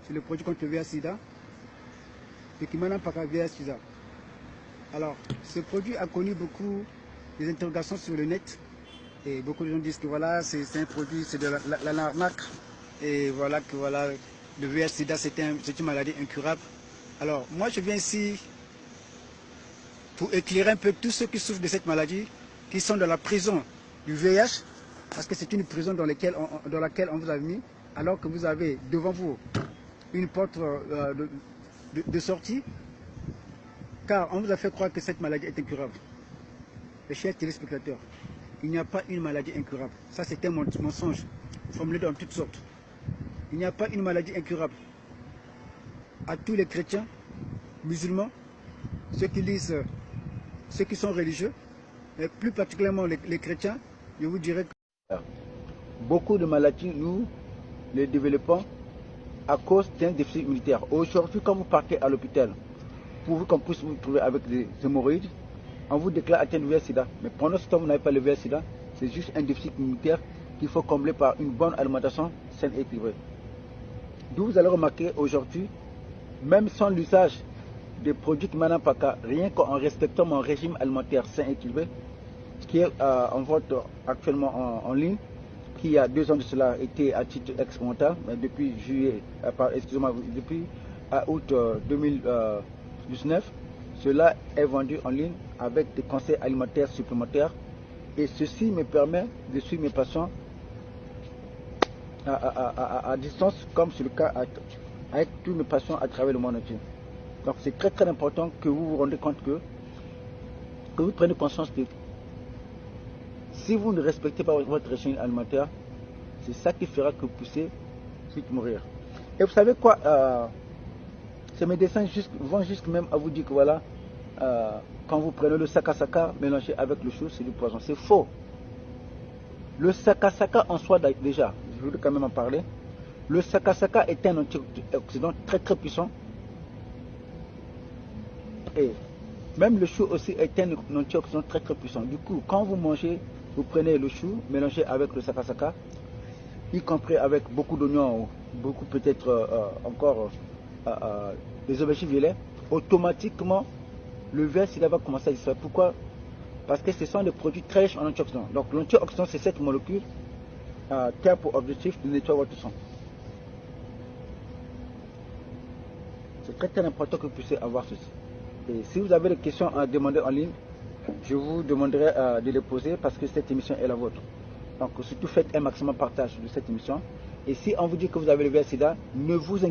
c'est le produit contre le VIH-Sida, le Kimana Paka VIH-Sida. Alors, ce produit a connu beaucoup d'interrogations sur le net. Et beaucoup de gens disent que voilà, c'est un produit, c'est de l'arnaque. Et voilà que voilà, le VIH-Sida, c'est une maladie incurable. Alors, moi, je viens ici pour éclairer un peu tous ceux qui souffrent de cette maladie, qui sont dans la prison du VIH, parce que c'est une prison dans laquelle on vous a mis, alors que vous avez devant vous une porte de sortie, car on vous a fait croire que cette maladie est incurable. Les chers téléspectateurs, il n'y a pas une maladie incurable. Ça, c'est un mensonge formulé dans toutes sortes. Il n'y a pas une maladie incurable. À tous les chrétiens, musulmans, ceux qui lisent, ceux qui sont religieux, mais plus particulièrement les chrétiens, je vous dirais que beaucoup de maladies, nous les développons à cause d'un déficit immunitaire. Aujourd'hui, quand vous partez à l'hôpital, pour qu'on puisse vous trouver avec des hémorroïdes, on vous déclare atteint du VIH-Sida. Mais pendant ce temps, vous n'avez pas le VIH-Sida. C'est juste un déficit immunitaire qu'il faut combler par une bonne alimentation saine et équilibrée. D'où vous allez remarquer aujourd'hui, même sans l'usage des produits Kimana Paka, rien qu'en respectant mon régime alimentaire sain et équilibré, qui est en vente actuellement en ligne, qui il y a 2 ans de cela était à titre expérimental, mais depuis depuis août 2019, cela est vendu en ligne avec des conseils alimentaires supplémentaires, et ceci me permet de suivre mes patients à distance, comme c'est le cas avec tous mes patients à travers le monde entier. Donc c'est très très important que vous vous rendez compte que vous prenez conscience que si vous ne respectez pas votre régime alimentaire, c'est ça qui fera que vous puissiez vite mourir. Et vous savez quoi, ces médecins vont jusqu'à même à vous dire que voilà, quand vous prenez le sakasaka mélangé avec le chou, c'est du poison. C'est faux. Le sakasaka en soi déjà, je voulais quand même en parler. Le sakasaka est un antioxydant très très puissant. Et même le chou aussi est un antioxydant très très puissant. Du coup, quand vous mangez, vous prenez le chou mélangé avec le sakasaka, y compris avec beaucoup d'oignons, beaucoup peut-être encore des aubergines violettes, automatiquement le VIH-Sida va commencer à disparaître. Pourquoi? Parce que ce sont des produits très riches en antioxydants. Donc l'antioxydant, c'est cette molécule qui a pour objectif de nettoyer votre sang. C'est très très important que vous puissiez avoir ceci. Et si vous avez des questions à demander en ligne, je vous demanderai de les poser parce que cette émission est la vôtre. Donc surtout faites un maximum de partage de cette émission. Et si on vous dit que vous avez le VIH-Sida, ne vous inquiétez pas.